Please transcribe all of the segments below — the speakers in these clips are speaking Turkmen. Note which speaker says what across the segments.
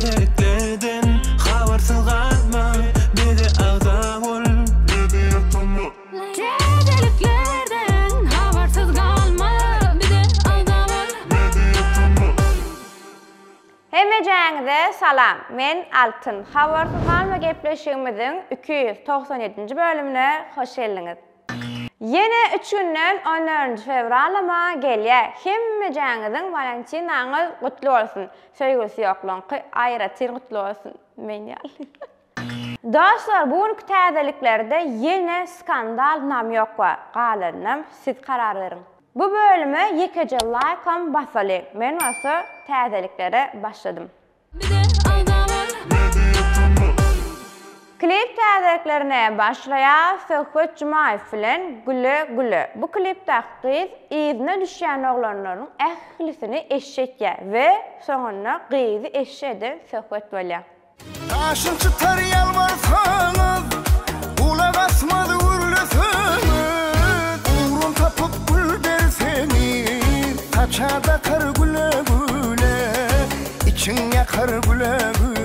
Speaker 1: Täzeliklerden habersız kalma, bizi ağda ol, bizi yapma.
Speaker 2: Täzeliklerden habersız kalma, bizi ağda ol, bizi yapma. Hemmejaňyza salam. Men Altyn. Habersız kalma gepleşigimizin 297-nji bölümine hoş geldiňiz. Yine 3 günden 14 fevralama gelýär. Hemmejaňyzyň Valentin aňyz gutly bolsun. Söýgüsi ýoklanky aýratyn gutly bolsun. Men ýaly. Dostlar, bugünkü täzeliklerde yine skandal nam ýok bar. Galanam siz karar veriň. Bu bölüme ýekeje like-am basaly. Men olsa täzeliklere başladym. Klip täzeliklerine başlaýar Söhbet Jumaýew bilen Güle Güle. Bu klipde kız izine düşýän oglanlaryň ählisini eşetýär we soňra gyzy eşeden söhbet bolýar.
Speaker 3: Taşın çıtar yalvarsaňyz, ulak asmady gürleseňiz, uğrun tapıp gül berseni, taçada kar güle güle, içiň ýakar güle güle.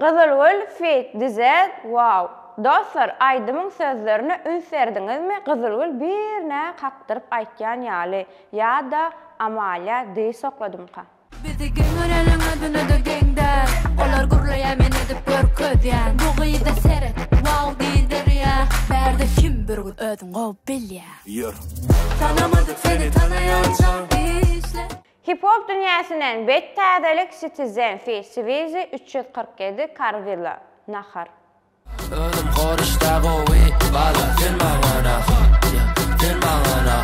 Speaker 2: Kızılgül feat dize wow. Dostlar, Aydymyň sözlerini ün serdiňizmi? Kızılgül birne kakdyryp aýtýan ýaly ýa-da Amalia diýip sokladymka.
Speaker 4: Bizi göňörelim ödüne de geňder. Olar gurlaýar meni dip görkezýän. Bu gyýda seret, wow diýdirýär. Berde kim bir gün ödüň gowy bilýär.
Speaker 3: Ýör.
Speaker 4: Tanamadyk seni tanaýançam işle.
Speaker 2: Hip-hop dünyasının bet täzelik Citizen feat Swizy 347 Carvilla Nahar.
Speaker 1: Ölüm koruşda gowy, bala filmagana, filmagana.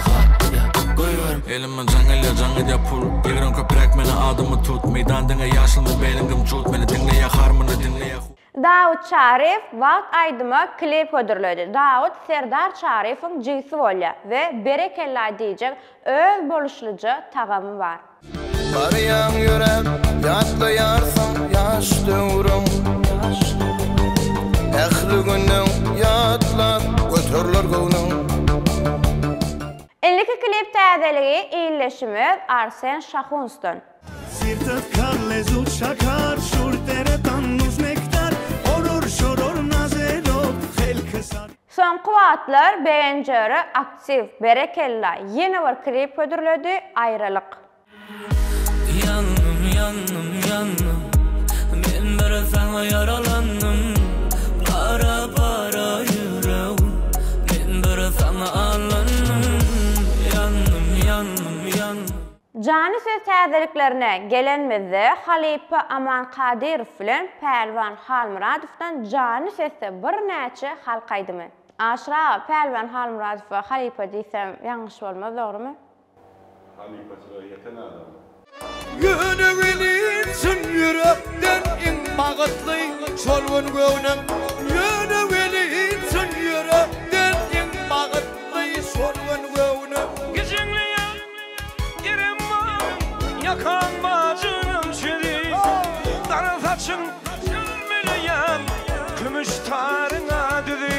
Speaker 1: Elimde jangılya pul, yegran köprek meni adımı tut, meydandyňa ýaşylymy belingim çut, meni dinleýär harmony dinleýär.
Speaker 2: Daud Şarif wagt Aydyma klip hödürledi. Daud Serdar Şarifiň jygsy bolýar we berekella diýjek öz boluşlyja tagamy bar.
Speaker 3: Baryan yürem, ýatlaýarsyň ýaş döwrüm. Ähli günnüň ýatlap götürler gownuň.
Speaker 2: Illiki klip täzeligi iýleşimiz Arsen Şahunsdan.
Speaker 5: Sirtat karlezu çakar, şurteretan nuz nektar, orur şoror nazelop, helkesar.
Speaker 2: Son kuwatlar beğenjeri aktiv, berekella. Yeni bir klip hödürledi, Aýralyk.
Speaker 1: Yandım, yandım, yandım, men bir saňa yaralandım. Para para yüreğim, men bir saňa alandım. Yandım, yandım, yandım.
Speaker 2: Jany söz täzeliklerine gelenmizde Halipa Aman Kadirov bilen Pelvan Halmuradowdan jany sözde bir näçe halkaýdymy. Aşra Pelvan Halmuradov we Halipa diýsem ýangyş bolmaz, dogrymy?
Speaker 6: Halipasına yeten adam.
Speaker 3: Yönümin için yürekten in bagıtlı çolgun göğnüm. Yönümin için yürekten in bagıtlı çolgun göğnüm.
Speaker 1: Gecengleyen yerim var, yakan bacınım çeli. Dara saçın sürmeleyen, kümüş tarına düdü.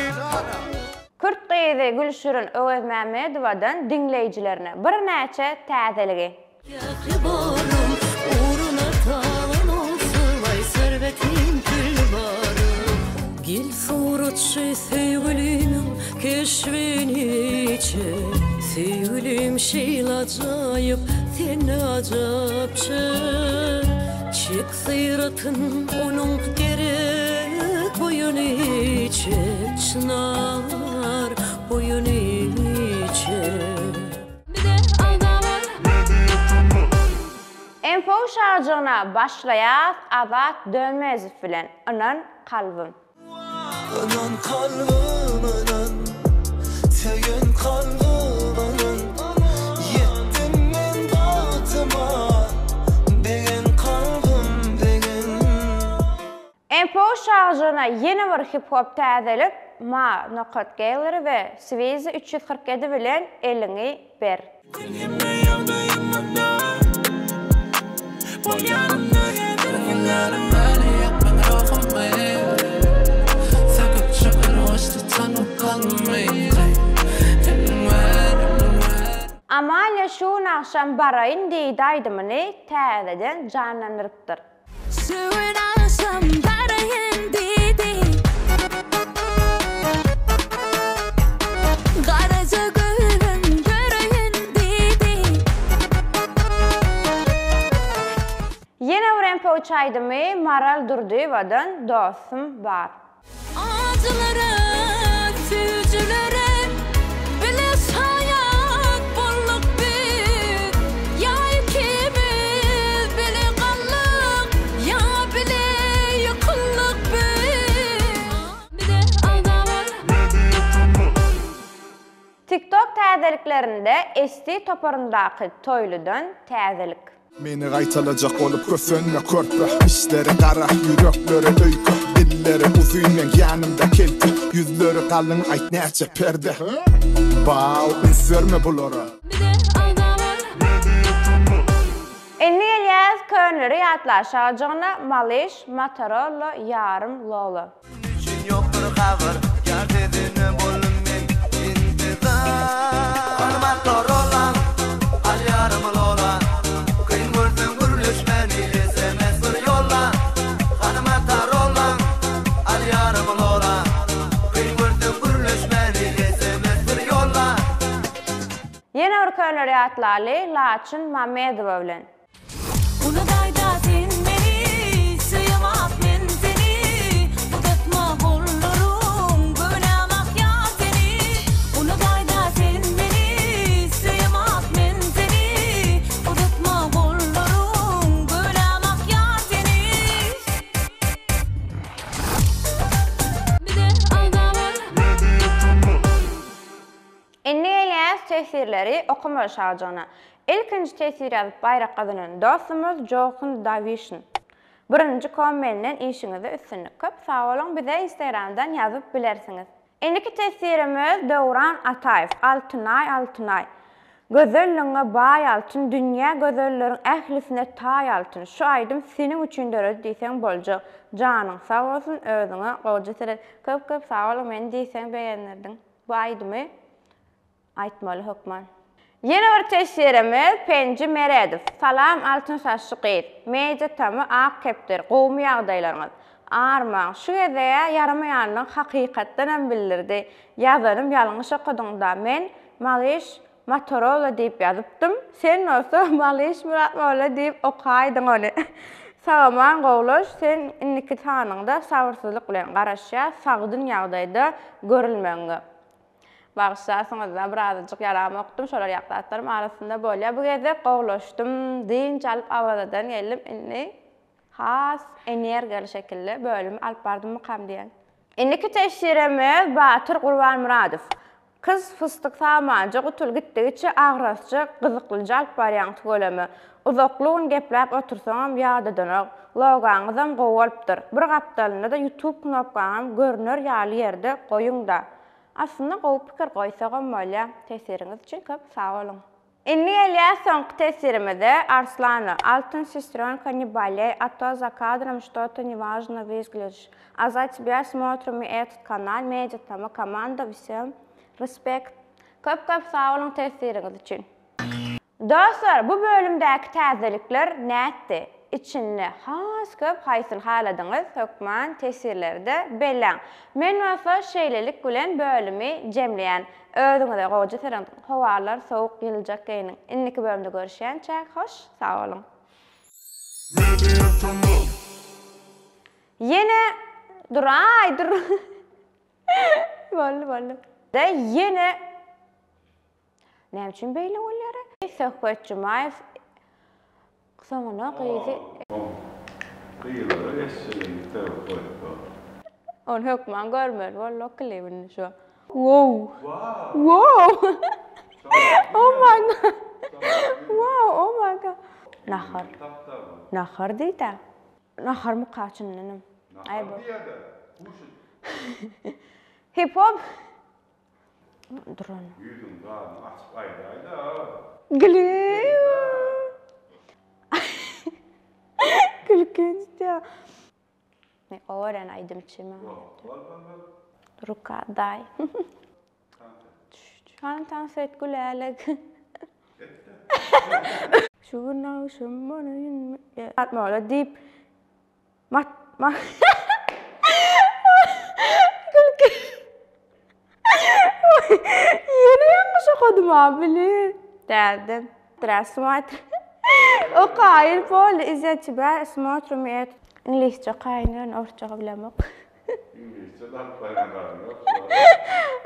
Speaker 2: Kürt gyzy Gülşürün Öwez Mämedowadan dinleýijilerine bir näçe täzeligi.
Speaker 4: Yakıborum uğruna talan olsun, vay servetim kül varım. Gel suratçı sevgilim keşfini içe, sevgilim şeyl acayip, sen acapçı. Çek sıyratın onun gerek boyun içe, çınar boyun içe.
Speaker 2: Enfo şarjyna başlaýar Azat Dönmezov bilen Anan kalbim.
Speaker 1: Anan kalbim, anan, segen kalbim, anan. Yetdim men batıma, degen kalbim, degen.
Speaker 2: Enfo şarjyna yeni bir hip-hop täzelik Ma Nokat Gallery we Swizy 347 bilen Elini ber. Amalia şu naxşam barayın diýdi Aydymyny täzeden canlandyrypdyr.
Speaker 4: Suyun ağsam barayın dedi Garaja gülüm göreyim dedi
Speaker 2: Yine öğrenpe uçaydımı Maral Durduyevadan Dostum Var.
Speaker 4: Acıları, fücüleri bile sayat bolluk bir Ya ikimiz bile kallık Ya bile yıkıllık bir de aldamır
Speaker 2: TikTok täzeliklerinde esti toparındaki toyludan täzelik.
Speaker 7: Meni qaytalacak olup kösönme körpe İşleri kara, yürekleri öykü Dilleri uzuymen yanımda kelti Yüzleri kalın ayt näçe perde Bağ, insörme bulara
Speaker 4: bir de aldamır
Speaker 2: Enni Elyas könleri yatlaşacağına Malish Motorola yarım lolu.
Speaker 3: Üçün yoktur xavır, yar dedini bolum men intizar. Hormat olan, al yarım lola. Kıyın gördün gürlüş beni SMS bir yolla. Hormat olan, al yarım lola. Kıyın gördün gürlüş beni SMS bir yolla.
Speaker 2: Yine bir könleri yatlalı Laçın Mamedova bilen.
Speaker 4: Bunu dayda sen beni Sıyımak men seni Tutma kollarım Gölemek ya seni Bunu dayda sen beni Sıyımak men seni Tutma kollarım Gölemek ya seni Bir de aldamır
Speaker 2: Enni Elyas tesirleri okuma şarjana. İlkinci tesir yazıp bayrak kazanan dostumuz Jokun Davishn. Birinci kommentinden işinize üstünlük köp. Sağ olun, bize Instagram'dan yazıp bilersiniz. Endiki tesirimiz Döwran Ataev. Altınay. Gözelliğine bay altın, dünya gözellerin ehlisine tay altın. Şu aydım senin üçün döröz deysen bolca. Canın sağ olsun, özüne kolca seret. Köp sağ olun, meni deysen beğenirdin. Bu aydımı aytmalı hükman. Yeni bir tesirimiz Penci Meredov. Salam altın saçlı qeyir. Meyce tamı ak keptir. Qowmi ýagdaýlaryňyz. Arma, şu gezeye yaramayanlyk hakykatdan bildirdi. Yazanım ýalňyş okudyňda men Malish Motorola diýip ýazypdym. Sen olsa Malish Motorola diýip okaýdyň onu. Sağman gowlaş, sen inniki tanyňda sabırsyzlyk bilen garaşýa, sagdyn ýagdaýda görülmeňge. Bağışlarsanız da birazcık yarama okudum. Şolar yaklaşlarım arasında böyle. Bu gece qowlaşdym. Diýin çalıp awadadan geldim. Inni has energiýaly şekilde bölüm alyp bardym mukam diýen. Inniki teşhirimiz Batyr Gurbanmuradov. Kız fıstık samanca gutul gitdigiçe agrasça gyzyklyca alyp barýan tölemi. Uzaklygyny gepläp otursaňam ýada dönek. Logaňyzam gowulypdyr. Bir gapdalyna da YouTube knopkaňam görünür ýaly ýerde goýuňda. Aslında qoğup pikir qoysağım böyle tesiriniz için köp sağ olun. Enni Elyas soňky tesirimizde Arslanı, Altın сестрёнка не болей, а то за кадром что-то неважно выглядишь. А за тебя смотрим этот канал, Медиатama команда, всем respekt. Köp sağ olun tesiriniz için. Dostlar, bu bölümdäki täzelikler nätti? İçinde has köp haýsyn haladyňyz hökman tesirlerde belläň. Men wasa şeýlelik bilen bölümi jemleýän. Özüňize gowy seren hawalar sowuk geljek geýniň. Inniki bölümde görüşýänçe hoş, sağ olun. Yine dur. Bolly. De yine näme üçin beýle bolýar? Söhbet Jumayew soňuna gyzy.
Speaker 6: Kıyıları essellikte koydu.
Speaker 2: On hökman görmedi, valla klevini şu. Wow.
Speaker 6: Wow!
Speaker 2: Oh my god. Wow, oh my god. Nahar. Nahar diýdi. Nahar mı kaçınlanım? Ay bu. Hip hop. Durun.
Speaker 6: Yüzün dağını açıp ayda.
Speaker 2: Gülüyor. Gülkünçtü. Ne oran aydım çima. Ruka day. Şantan set gülelik. Şuna şumana atma öyle deyip Yeni yanlış okudum abi. Derdim. Здравствуйте. O qayıl bol izzetçi ben смотрим et. İngilizce qaynayan orçağı bilemek.
Speaker 6: İngilizce de hatlayamadım.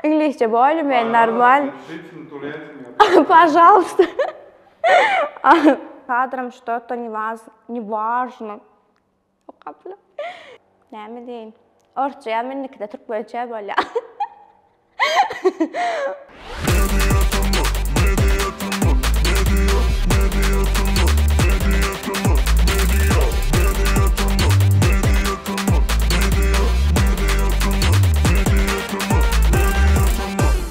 Speaker 2: İngilizce böyle men normal.
Speaker 6: Решительно турецкий.
Speaker 2: Пожалуйста. Кадрам что-то не важно. O kaplı. Ne mi deyin? Orçaya minniki de Türk bölçeye böyle.